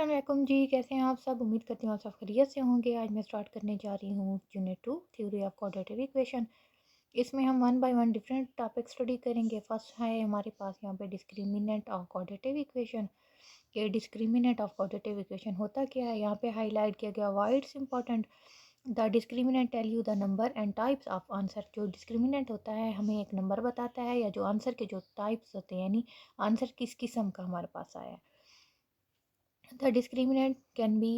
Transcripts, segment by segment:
अस्सलाम वालेकुम जी, कैसे हैं आप सब? उम्मीद करती हूँ आप सब खैरियत से होंगे। आज मैं स्टार्ट करने जा रही हूँ unit 2 theory of quadratic equation. इसमें हम one by one different topic study करेंगे। फर्स्ट है हमारे पास यहाँ पे डिस्क्रिमिनेंट ऑफ क्वाड्रेटिक इक्वेशन। ये डिस्क्रिमिनेंट ऑफ क्वाड्रेटिक इक्वेशन होता क्या है, यहाँ पे हाईलाइट किया गया। Why it's important? The discriminant tell you the number and types of answer. जो डिस्क्रिमिनेंट होता है हमें एक नंबर बताता है, या जो आंसर के जो टाइप्स होते हैं यानी आंसर किस किस्म का हमारे पास आया है। The discriminant can be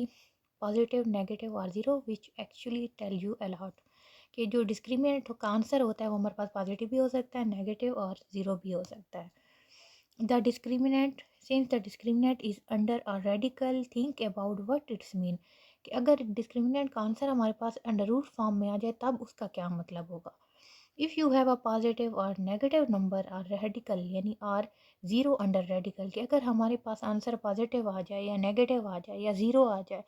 positive, negative और zero which actually tell you a lot कि जो डिस्क्रिमिनेंट का आंसर होता है वो हमारे पास पॉजिटिव भी हो सकता है, नेगेटिव और ज़ीरो भी हो सकता है। The discriminant since the discriminant is under a radical think about what it's mean कि अगर डिस्क्रिमिनेंट का आंसर हमारे पास अंडर रूट फॉर्म में आ जाए तब उसका क्या मतलब होगा। If you have a positive और नेगेटिव नंबर और रेडिकल यानी और ज़ीरो अंडर रेडिकल कि अगर हमारे पास आंसर पॉजिटिव आ जाए या नेगेटिव आ जाए या ज़ीरो आ जाए,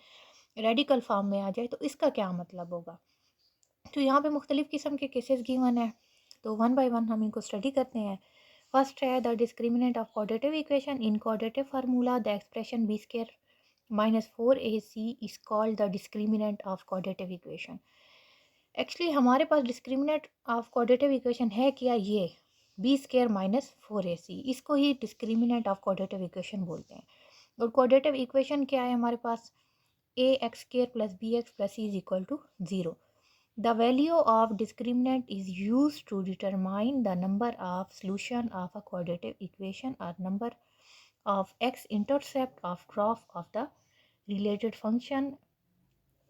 रेडिकल फॉर्म में आ जाए, तो इसका क्या मतलब होगा। तो यहाँ पे मुख्तलिफ़ किस्म के केसेस गिवन है, तो वन बाय वन हम इनको स्टडी करते हैं। फर्स्ट है the discriminant of quadratic equation in quadratic formula the expression b square minus 4ac is called the discriminant of quadratic equation. Actually हमारे पास डिस्क्रिमिनेंट ऑफ क्वाड्रेटिक इक्वेशन है क्या, ये बी स्क्वायर माइनस 4ac, इसको ही discriminant of quadratic equation बोलते हैं। और क्वाड्रेटिक इक्वेशन क्या है हमारे पास, a x square plus b x plus c is equal to zero. The value of discriminant is use to determine the number of solution of a quadratic equation और number of x intercept of graph of the related function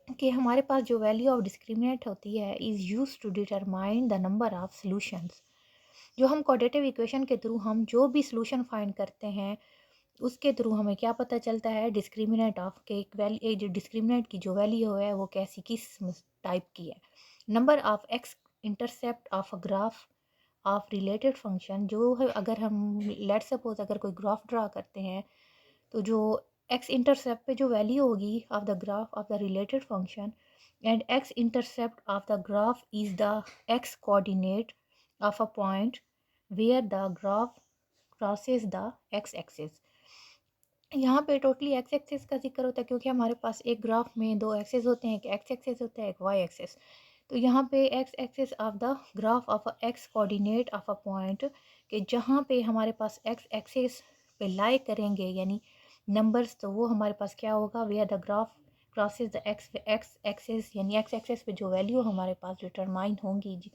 कि हमारे पास जो value of discriminant होती है is use to determine the number of solutions. जो हम quadratic equation के थ्रू हम जो भी सॉल्यूशन फाइंड करते हैं उसके थ्रू हमें क्या पता चलता है, डिस्क्रिमिनेंट ऑफ के एक वैल्यू, जो डिस्क्रिमिनेंट की जो वैल्यू है वो कैसी किस टाइप की है। Number of x intercept of a graph of related function, जो है अगर हम लेट सपोज अगर कोई ग्राफ ड्रा करते हैं तो जो एक्स इंटरसेप्ट पे जो वैल्यू होगी of the graph of the related function and x intercept of the graph is the x coordinate of a point where the graph crosses the x axis. यहाँ पे totally x axis का जिक्र होता है क्योंकि हमारे पास एक ग्राफ में दो एक्सिस होते हैं, एक एक्स एक्सिस होता है एक वाई एक्सिस। तो यहाँ पे x axis of the graph of x coordinate of a point कि जहाँ पे हमारे पास एक्स एक्सिस पे लाई करेंगे यानी नंबर्स, तो वो हमारे पास क्या होगा, where the graph crosses the x x axis यानी एक्स एक्सिस पे जो वैल्यू हमारे पास डिटरमाइन होंगी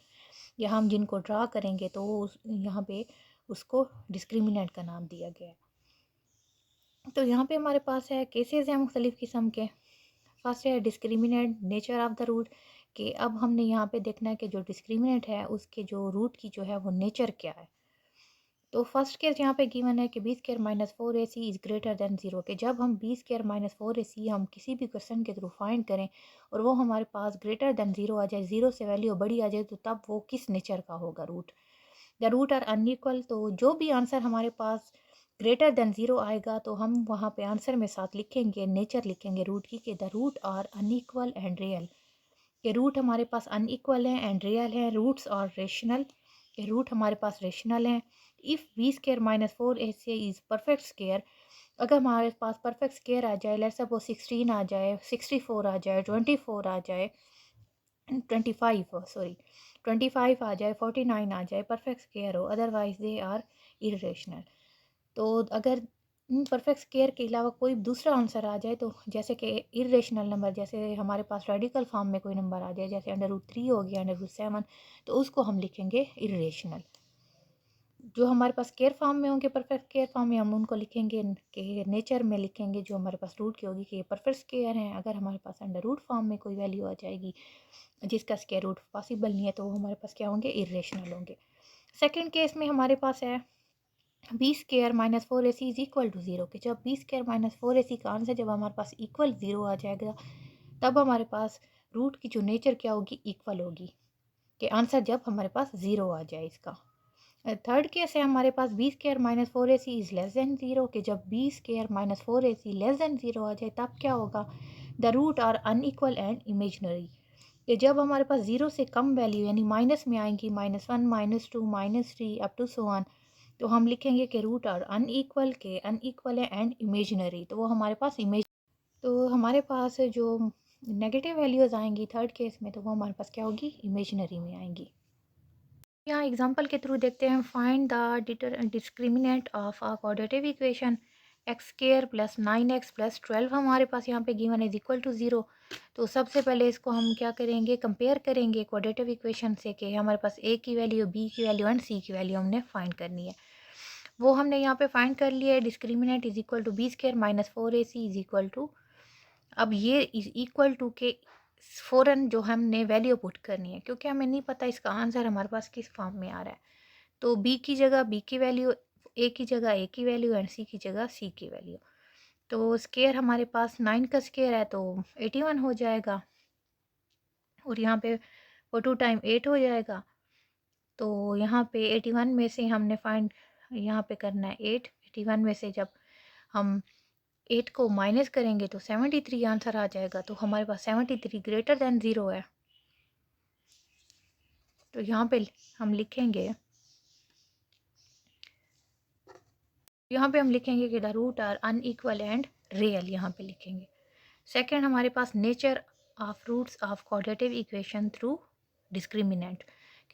या हम जिनको ड्रा करेंगे तो वो यहाँ पे उसको डिस्क्रिमिनेंट का नाम दिया गया है। तो यहाँ पे हमारे पास है केसेस हैं मुख्तलिफ़ किस्म के। फर्स्ट है discriminant nature of the root कि अब हमने यहाँ पे देखना है कि जो डिस्क्रिमिनेंट है उसके जो रूट की जो है वो नेचर क्या है। तो फर्स्ट केस यहाँ पे गिवन है कि b square minus 4ac is greater than zero कि जब हम बी स्क्वायर माइनस 4ac हम किसी भी क्वेश्चन के थ्रू फाइंड करें और वो हमारे पास ग्रेटर दैन ज़ीरो आ जाए, ज़ीरो से वैल्यू बड़ी आ जाए, तो तब वो किस नेचर का होगा root. The root are unequal, तो जो भी आंसर हमारे पास ग्रेटर दैन ज़ीरो आएगा तो हम वहाँ पे आंसर में साथ लिखेंगे नेचर लिखेंगे रूट की कि the root are unequal and real, के रूट हमारे पास अनइक्वल हैं एंड रियल हैं, रूट्स और रेशनल के रूट हमारे पास रेशनल हैं। If b square minus 4ac is perfect square, अगर हमारे पास परफेक्ट स्क्र आ जाए, लेट्स सपोज 16 आ जाए, 64 आ जाए, 24 आ जाए, 25 सॉरी 25 आ जाए, 49 आ जाए, परफेक्ट स्क्र हो, अदरवाइज दे आर इरेशनल। तो अगर परफेक्ट स्क्वायर के अलावा कोई दूसरा आंसर आ जाए, तो जैसे कि इरेशनल नंबर, जैसे हमारे पास रेडिकल फॉर्म में कोई नंबर आ जाए जैसे अंडर रूट 3 हो गया, अंडर रूट 7, तो उसको हम लिखेंगे इरेशनल। जो हमारे पास स्क्वायर फॉर्म में होंगे परफेक्ट स्क्वायर फॉर्म में हम उनको लिखेंगे कि नेचर में लिखेंगे जो हमारे पास रूट की होगी कि ये परफेक्ट स्क्वायर हैं। अगर हमारे पास अंडर रूट फॉर्म में कोई वैल्यू आ जाएगी जिसका स्क्वायर रूट पॉसिबल नहीं है तो वो हमारे पास क्या होंगे, इरेशनल होंगे। सेकेंड केस में हमारे पास है b square minus 4ac is equal to zero कि जब बी स्क्र माइनस 4ac का आंसर जब हमारे पास इक्वल ज़ीरो आ जाएगा तब हमारे पास रूट की जो नेचर क्या होगी, इक्वल होगी कि आंसर जब हमारे पास ज़ीरो आ जाए इसका। थर्ड केस है हमारे पास b square minus 4ac is less than zero कि जब b square minus 4ac less than zero आ जाए तब क्या होगा, the root are unequal and imaginary कि जब हमारे पास ज़ीरो से कम वैल्यू यानी माइनस में आएंगी, -1 -2 -3 अप टू सो ऑन, तो हम लिखेंगे कि रूट आर अनइक्वल के अनइक्वल है एंड इमेजनरी, तो वो हमारे पास इमेज तो हमारे पास जो नेगेटिव वैल्यूज़ आएंगी थर्ड केस में, तो वो हमारे पास क्या होगी, इमेजिनरी में आएंगी। यहाँ एग्जांपल के थ्रू देखते हैं, find the discriminant of a quadratic equation x square plus 9x plus 12 हमारे पास यहाँ पे गिवन इज इक्वल टू 0। तो सबसे पहले इसको हम क्या करेंगे, कंपेयर करेंगे क्वाड्रेटिक इक्वेशन से कि हमारे पास ए की वैल्यू, बी की वैल्यू एंड सी की वैल्यू हमने फाइंड करनी है। वो हमने यहाँ पे फाइंड कर लिया है, discriminant is equal to b square minus 4ac is equal to, अब ये इज इक्वल टू के फ़ौरन जो हमने वैल्यू पुट करनी है, क्योंकि हमें नहीं पता इसका आंसर हमारे पास किस फॉर्म में आ रहा है। तो बी की जगह बी की वैल्यू, ए की जगह ए की वैल्यू एंड सी की जगह सी की वैल्यू। तो स्केयर हमारे पास 9 का स्केयर है तो 81 हो जाएगा, और यहाँ पे 2 टाइम 8 हो जाएगा। तो यहाँ पे 81 में से हमने फाइंड यहाँ पे करना है 8, 81 में से जब हम 8 को माइनस करेंगे तो 73 आंसर आ जाएगा। तो हमारे पास 73 ग्रेटर देन 0 है। तो यहाँ पे हम लिखेंगे, कि the root are unequal and real, यहाँ पे लिखेंगे। सेकंड हमारे पास nature of roots of quadratic equation through discriminant,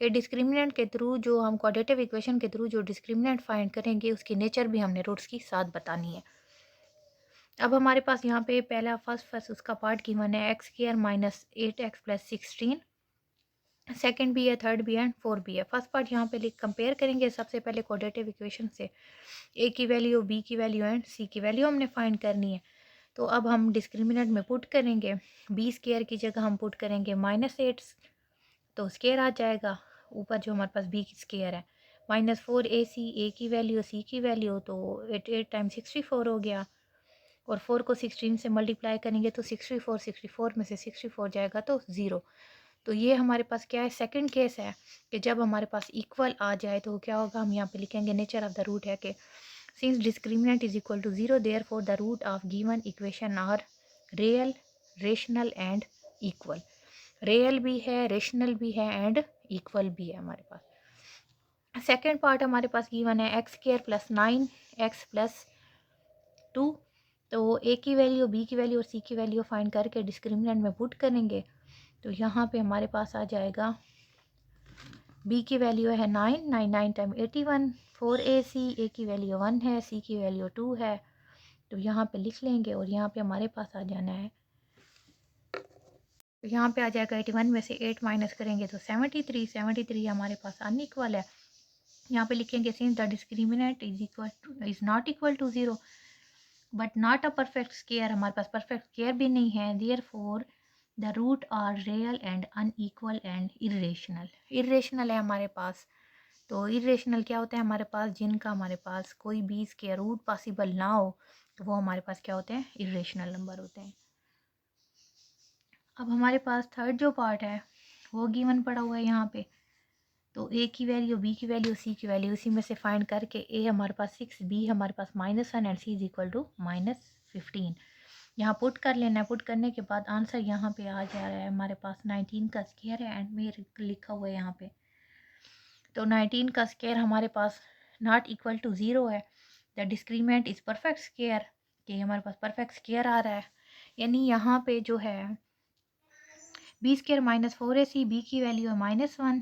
के डिस्क्रिमिनेंट के थ्रू जो हम क्वाड्रेटिक इक्वेशन के थ्रू जो डिस्क्रिमिनेंट फाइंड करेंगे उसकी नेचर भी हमने रूट्स की साथ बतानी है। अब हमारे पास यहाँ पे पहला फर्स्ट उसका पार्ट गिवन है x square minus 8x plus 16, second भी है, थर्ड भी है एंड फोर भी है। फर्स्ट पार्ट यहाँ पे कंपेयर करेंगे सबसे पहले क्वाड्रेटिक इक्वेशन से, ए की वैल्यू, बी की वैल्यू एंड सी की वैल्यू हमने फाइंड करनी है। तो अब हम डिस्क्रिमिनेंट में पुट करेंगे, बी स्क्वायर की जगह हम पुट करेंगे -8, तो स्क्वायर आ जाएगा ऊपर जो हमारे पास बी स्क्वायर है, -4ac, ए की वैल्यू सी की वैल्यू, तो 8 टाइम 64 हो गया, और 4 को 16 से मल्टीप्लाई करेंगे तो 64 में से 64 जाएगा तो 0। तो ये हमारे पास क्या है, सेकंड केस है कि जब हमारे पास इक्वल आ जाए तो क्या होगा, हम यहाँ पे लिखेंगे नेचर ऑफ द रूट है कि since discriminant is equal to 0 therefore the root of given equation are real, rational and equal. Real भी है, रेशनल भी है एंड इक्वल भी है हमारे पास। सेकेंड पार्ट हमारे पास गिवन है x square plus 9x plus 2, तो ए की वैल्यू, बी की वैल्यू और सी की वैल्यू फाइंड करके डिस्क्रिमिनेंट में पुट करेंगे। तो यहाँ पे हमारे पास आ जाएगा, बी की वैल्यू है 9 टाइम 81, 4ac, ए की वैल्यू 1 है, सी की वैल्यू 2 है। तो यहाँ पे लिख लेंगे और यहाँ पे हमारे पास आ जाना है, तो यहाँ पे आ जाएगा 81 में से 8 माइनस करेंगे तो 73 हमारे पास अनइक्वल है। यहाँ पे लिखेंगे since the discriminant is not equal to 0 but not a perfect square, हमारे पास परफेक्ट स्क्वायर भी नहीं है, therefore the root are real and unequal and irrational. Irrational है हमारे पास, तो इरेशनल क्या होता है हमारे पास, जिनका हमारे पास कोई भी स्क्वायर रूट पॉसिबल ना हो, तो वो हमारे पास क्या होते हैं, इरेशनल नंबर होते हैं। अब हमारे पास थर्ड जो पार्ट है वो गिवन पड़ा हुआ है यहाँ पे, तो ए की वैल्यू, बी की वैल्यू, सी की वैल्यू, इसी में से फाइंड करके ए हमारे पास 6, बी हमारे पास -1 and c is equal to -15 यहाँ पुट कर लेना है। पुट करने के बाद आंसर यहाँ पे आ जा रहा है हमारे पास 19 का स्क्वायर है एंड में लिखा हुआ है यहाँ पे, तो 19 का स्क्वायर हमारे पास नॉट इक्वल टू 0 है। The discriminant is perfect square, कि हमारे पास परफेक्ट स्क्वायर आ रहा है, यानी यहाँ पे जो है बी स्क्वायर -4ac, बी की वैल्यू है -1,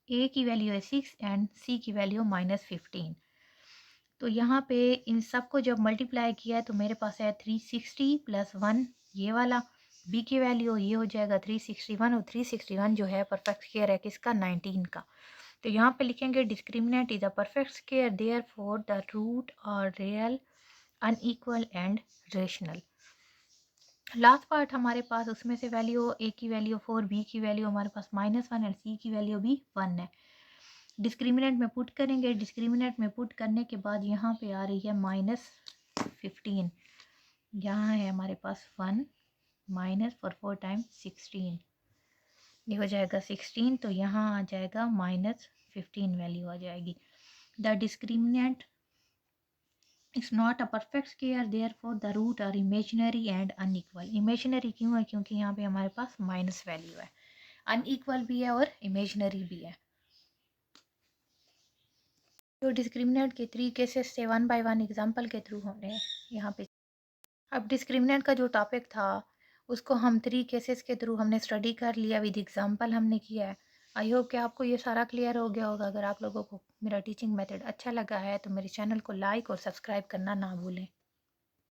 ए की वैल्यू है 6 एंड सी की वैल्यू -15। तो यहाँ पे इन सब को जब मल्टीप्लाई किया है तो मेरे पास है 360 प्लस 1 ये वाला, बी की वैल्यू ये हो जाएगा 361, और 361 जो है परफेक्ट स्क्वायर है किसका, 19 का। तो यहाँ पे लिखेंगे discriminant is a perfect square therefore the root are real, unequal and rational. Last part हमारे पास उसमें से वैल्यू, ए की वैल्यू 4, बी की वैल्यू हमारे पास -1 एंड सी की वैल्यू भी 1 है। डिस्क्रिमिनेंट में पुट करेंगे, डिस्क्रिमिनेंट में पुट करने के बाद यहाँ पे आ रही है -15, यहाँ है हमारे पास 1 माइनस फॉर 4 टाइम 16, ये हो जाएगा 16, तो यहाँ आ जाएगा -15 वैल्यू आ जाएगी। The discriminant is not a perfect square therefore the root are imaginary and unequal. Imaginary क्यों है, क्योंकि यहाँ पे हमारे पास माइनस वैल्यू है, अनइक्वल भी है और इमेजिनरी भी है। तो डिस्क्रिमिनेंट के 3 केसेस से 1 बाय 1 एग्जांपल के थ्रू हमने यहाँ पे अब डिस्क्रिमिनेंट का जो टॉपिक था उसको हम 3 केसेस के थ्रू हमने स्टडी कर लिया, विद एग्जांपल हमने किया है। आई होप कि आपको ये सारा क्लियर हो गया होगा। अगर आप लोगों को मेरा टीचिंग मेथड अच्छा लगा है तो मेरे चैनल को लाइक और सब्सक्राइब करना ना भूलें।